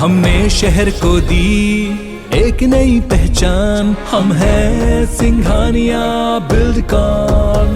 हमने शहर को दी एक नई पहचान, हम हैं सिंघानिया बिल्डकॉन।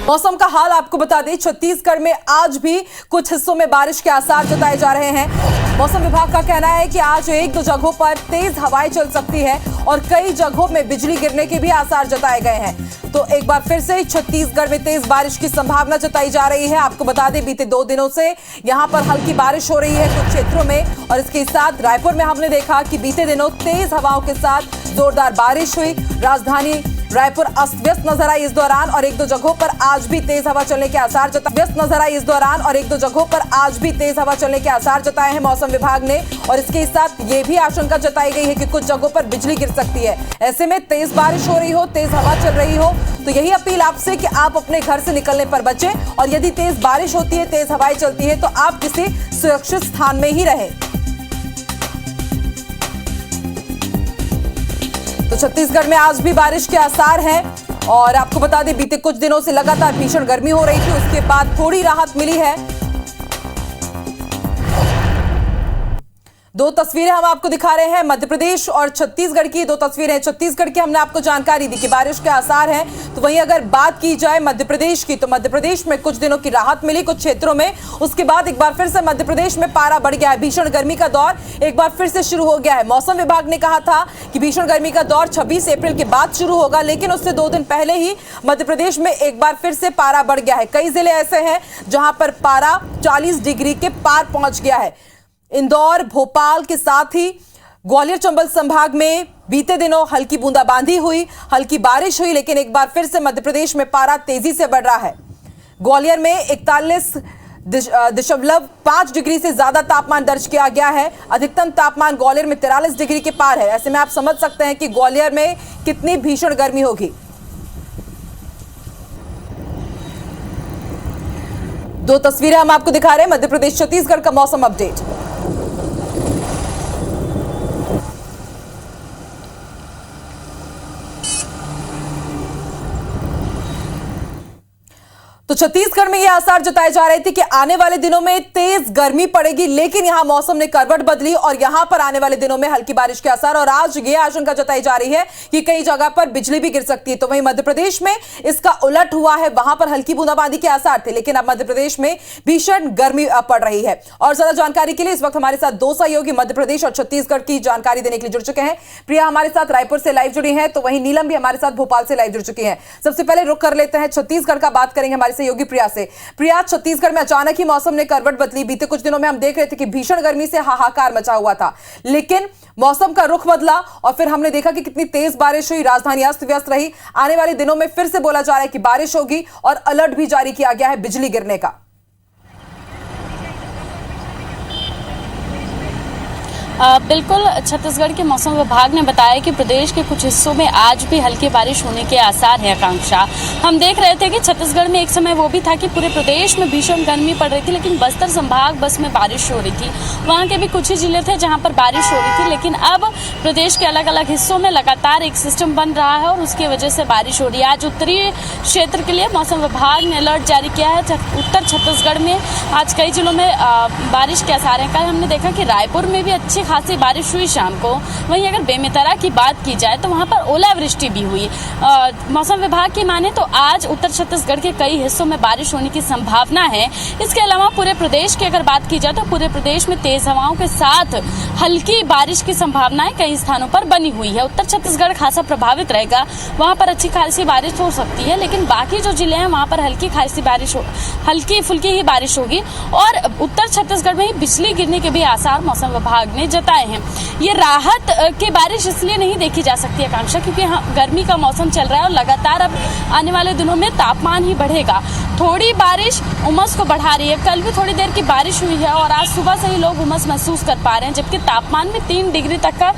मौसम का हाल आपको बता दें, छत्तीसगढ़ में आज भी कुछ हिस्सों में बारिश के आसार जताए जा रहे हैं। मौसम विभाग का कहना है कि आज एक दो जगहों पर तेज हवाएं चल सकती है और कई जगहों में बिजली गिरने के भी आसार जताए गए हैं। तो एक बार फिर से छत्तीसगढ़ में तेज बारिश की संभावना जताई जा रही है। आपको बता दें, बीते 2 दिनों से यहां पर हल्की बारिश हो रही है कुछ क्षेत्रों में, और इसके साथ रायपुर में हमने देखा कि बीते दिनों तेज हवाओं के साथ जोरदार बारिश हुई। राजधानी रायपुर अस्त व्यस्त नजर आई इस दौरान, और एक दो जगहों पर आज भी तेज हवा चलने के आसार जताए हैं मौसम विभाग ने। और इसके साथ ये भी आशंका जताई गई है कि कुछ जगहों पर बिजली गिर सकती है। ऐसे में तेज बारिश हो रही हो, तेज हवा चल रही हो, तो यही अपील आपसे कि आप अपने घर से निकलने पर बचें, और यदि तेज बारिश होती है, तेज हवाएं चलती है, तो आप किसी सुरक्षित स्थान में ही रहें। तो छत्तीसगढ़ में आज भी बारिश के आसार हैं, और आपको बता दें, बीते कुछ दिनों से लगातार भीषण गर्मी हो रही थी, उसके बाद थोड़ी राहत मिली है। 2 तस्वीरें हम आपको दिखा रहे हैं, मध्य प्रदेश और छत्तीसगढ़ की 2 तस्वीरें। छत्तीसगढ़ की हमने आपको जानकारी दी कि बारिश के आसार हैं, तो वहीं अगर बात की जाए मध्य प्रदेश की, तो मध्य प्रदेश में कुछ दिनों की राहत मिली कुछ क्षेत्रों में। उसके बाद एक बार फिर से मध्य प्रदेश में पारा बढ़ गया है। भीषण गर्मी का दौर एक बार फिर से शुरू हो गया है। मौसम विभाग ने कहा था कि भीषण गर्मी का दौर 26 अप्रैल के बाद शुरू होगा, लेकिन उससे 2 दिन पहले ही मध्य प्रदेश में एक बार फिर से पारा बढ़ गया है। कई जिले ऐसे हैं जहां पर पारा 40 डिग्री के पार पहुंच गया है। इंदौर, भोपाल के साथ ही ग्वालियर चंबल संभाग में बीते दिनों हल्की बूंदाबांदी हुई, हल्की बारिश हुई, लेकिन एक बार फिर से मध्य प्रदेश में पारा तेजी से बढ़ रहा है। ग्वालियर में 41.5 डिग्री से ज्यादा तापमान दर्ज किया गया है। अधिकतम तापमान ग्वालियर में 43 डिग्री के पार है। ऐसे में आप समझ सकते हैं कि ग्वालियर में कितनी भीषण गर्मी होगी। 2 तस्वीरें हम आपको दिखा रहे हैं, मध्य प्रदेश छत्तीसगढ़ का मौसम अपडेट। तो छत्तीसगढ़ में यह आसार जताए जा रहे थे कि आने वाले दिनों में तेज गर्मी पड़ेगी, लेकिन यहां मौसम ने करवट बदली और यहां पर आने वाले दिनों में हल्की बारिश के आसार, और आज यह आशंका जताई जा रही है कि कई जगह पर बिजली भी गिर सकती है। तो वहीं मध्य प्रदेश में इसका उलट हुआ है, वहां पर हल्की बूंदाबांदी के आसार थे, लेकिन अब मध्य प्रदेश में भीषण गर्मी पड़ रही है। और ज्यादा जानकारी के लिए इस वक्त हमारे साथ 2 सहयोगी मध्य प्रदेश और छत्तीसगढ़ की जानकारी देने के लिए जुड़ चुके हैं। प्रिया हमारे साथ रायपुर से लाइव जुड़ी है, तो वहीं नीलम भी हमारे साथ भोपाल से लाइव जुड़ चुकी है। सबसे पहले रुक कर लेते हैं छत्तीसगढ़ का, बात करेंगे हमारे सहयोगी प्रिया से। प्रिया, छत्तीसगढ़ में अचानक ही मौसम ने करवट बदली। बीते कुछ दिनों में हम देख रहे थे कि भीषण गर्मी से हाहाकार मचा हुआ था, लेकिन मौसम का रुख बदला और फिर हमने देखा कि कितनी तेज बारिश हुई, राजधानी अस्त व्यस्त रही। आने वाले दिनों में फिर से बोला जा रहा है कि बारिश होगी और अलर्ट भी जारी किया गया है बिजली गिरने का। बिल्कुल, छत्तीसगढ़ के मौसम विभाग ने बताया कि प्रदेश के कुछ हिस्सों में आज भी हल्की बारिश होने के आसार है। आकांक्षा, हम देख रहे थे कि छत्तीसगढ़ में एक समय वो भी था कि पूरे प्रदेश में भीषण गर्मी पड़ रही थी, लेकिन बस्तर संभाग बस में बारिश हो रही थी। वहाँ के भी कुछ ही जिले थे जहाँ पर बारिश हो रही थी, लेकिन अब प्रदेश के अलग अलग हिस्सों में लगातार एक सिस्टम बन रहा है और उसकी वजह से बारिश हो रही है। आज उत्तरी क्षेत्र के लिए मौसम विभाग ने अलर्ट जारी किया है। उत्तर छत्तीसगढ़ में आज कई जिलों में बारिश के आसार हैं। कल हमने देखा कि रायपुर में भी अच्छी खासी बारिश हुई शाम को। वहीं अगर बेमेतरा की बात की जाए तो वहां पर ओलावृष्टि भी हुई। मौसम विभाग की माने तो आज उत्तर छत्तीसगढ़ के कई हिस्सों में बारिश होने की संभावना है। इसके अलावा पूरे प्रदेश की अगर बात की जाए तो पूरे प्रदेश में तेज हवाओं के साथ हल्की बारिश की संभावनाएं कई स्थानों पर बनी हुई है। उत्तर छत्तीसगढ़ खासा प्रभावित रहेगा, वहां पर अच्छी खासी बारिश हो सकती है, लेकिन बाकी जो जिले हैं वहां पर हल्की फुल्की ही बारिश होगी। और उत्तर छत्तीसगढ़ में ही बिजली गिरने के भी आसार मौसम विभाग ने जताए हैं। ये राहत की बारिश इसलिए नहीं देखी जा सकती आकांक्षा, क्योंकि गर्मी का मौसम चल रहा है और लगातार अब आने वाले दिनों में तापमान ही बढ़ेगा। थोड़ी बारिश उमस को बढ़ा रही है। कल भी थोड़ी देर की बारिश हुई है और आज सुबह से ही लोग उमस महसूस कर पा रहे हैं, जबकि तापमान में 3 डिग्री तक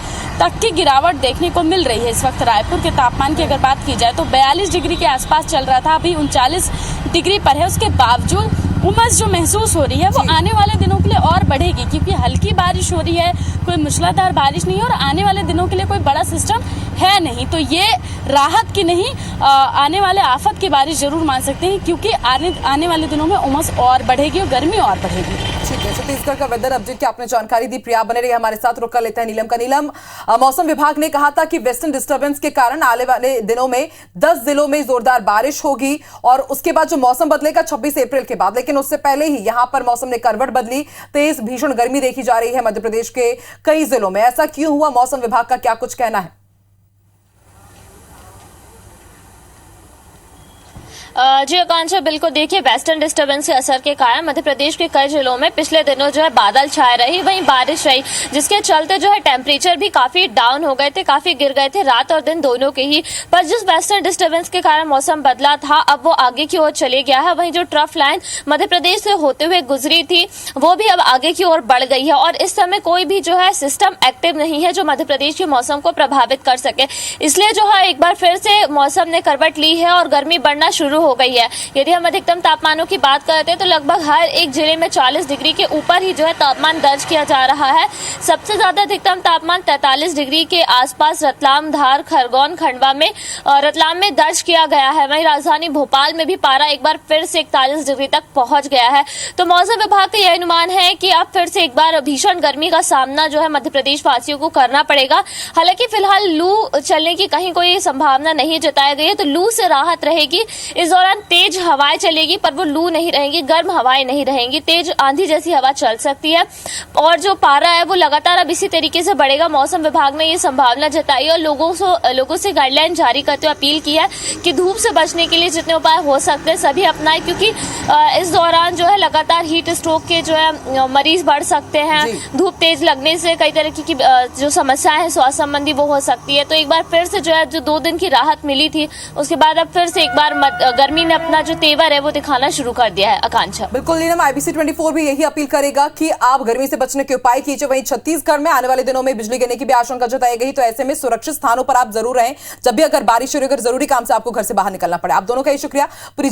की गिरावट देखने को मिल रही है। इस वक्त रायपुर के तापमान की अगर बात की जाए तो 42 डिग्री के आसपास चल रहा था, अभी 39 डिग्री पर है। उसके बावजूद उमस जो महसूस हो रही है वो आने वाले दिनों के लिए और बढ़ेगी, क्योंकि हल्की बारिश हो रही है, कोई मूसलाधार बारिश नहीं है और आने वाले दिनों के लिए कोई बड़ा सिस्टम है नहीं। तो ये राहत की नहीं, आने वाले आफत की बारिश जरूर मान सकते हैं, क्योंकि आने वाले दिनों में उमस और बढ़ेगी और गर्मी और बढ़ेगी। ठीक है, छत्तीसगढ़ का वेदर अपडेट की आपने जानकारी दी। प्रिया बने रही हमारे साथ। रुक कर लेते हैं नीलम का। नीलम, मौसम विभाग ने कहा था कि वेस्टर्न डिस्टर्बेंस के कारण आने वाले दिनों में 10 जिलों में जोरदार बारिश होगी और उसके बाद जो मौसम बदलेगा 26 अप्रैल के बाद, लेकिन उससे पहले ही यहां पर मौसम ने करवट बदली। तेज भीषण गर्मी देखी जा रही है मध्य प्रदेश के कई जिलों में। ऐसा क्यों हुआ? मौसम विभाग का क्या कुछ कहना है? जी आकांक्षा, बिल्कुल देखिए, वेस्टर्न डिस्टर्बेंस के असर के कारण मध्य प्रदेश के कई जिलों में पिछले दिनों जो है बादल छाए रही, वहीं बारिश रही, जिसके चलते जो है टेम्परेचर भी काफी डाउन हो गए थे, काफी गिर गए थे रात और दिन दोनों के ही। पर जिस वेस्टर्न डिस्टर्बेंस के कारण मौसम बदला था, अब वो आगे की ओर चले गया है। वहीं जो ट्रफ लाइन मध्य प्रदेश से होते हुए गुजरी थी, वो भी अब आगे की ओर बढ़ गई है और इस समय कोई भी जो है सिस्टम एक्टिव नहीं है जो मध्य प्रदेश के मौसम को प्रभावित कर सके। इसलिए जो है एक बार फिर से मौसम ने करवट ली है और गर्मी बढ़ना शुरू हो गई है। यदि हम अधिकतम तापमानों की बात करते हैं तो लगभग हर एक जिले में 40 डिग्री के ऊपर ही जो है तापमान दर्ज किया जा रहा है। सबसे ज्यादा अधिकतम तापमान 43 डिग्री के आसपास रतलाम, धार, खरगोन, खंडवा में रतलाम में दर्ज किया गया है। वहीं राजधानी भोपाल में भी पारा एक बार फिर से 41 डिग्री तक पहुंच गया है। तो मौसम विभाग का यह अनुमान है कि अब फिर से एक बार भीषण गर्मी का सामना जो है मध्य प्रदेश वासियों को करना पड़ेगा। हालांकि फिलहाल लू चलने की कहीं कोई संभावना नहीं जताई गई है, तो लू से राहत रहेगी। इस दौरान तेज हवाएं चलेगी, पर वो लू नहीं रहेंगी, गर्म हवाएं नहीं रहेंगी, तेज आंधी जैसी हवा चल सकती है और जो पारा है वो लगातार अब इसी तरीके से बढ़ेगा। मौसम विभाग ने ये संभावना जताई और लोगों से गाइडलाइन जारी करते हुए अपील की है कि धूप से बचने के लिए जितने उपाय हो सकते हैं सभी अपनाएं, क्योंकि इस दौरान जो है लगातार हीट स्ट्रोक के जो है मरीज बढ़ सकते हैं। धूप तेज लगने से कई तरह की जो समस्याएं हैं स्वास्थ्य संबंधी वो हो सकती है। तो एक बार फिर से जो है जो 2 दिन की राहत मिली थी, उसके बाद अब फिर से एक बार गर्मी ने अपना जो तेवर है वो दिखाना शुरू कर दिया है। आकांक्षा, बिल्कुल नीलम, IBC 24 भी यही अपील करेगा कि आप गर्मी से बचने के उपाय कीजिए। वहीं छत्तीसगढ़ में आने वाले दिनों में बिजली गिरने की भी आशंका जताई गई, तो ऐसे में सुरक्षित स्थानों पर आप जरूर रहें जब भी अगर बारिश शुरू, अगर जरूरी काम से आपको घर से बाहर निकलना पड़े। आप दोनों का ही शुक्रिया। पूरी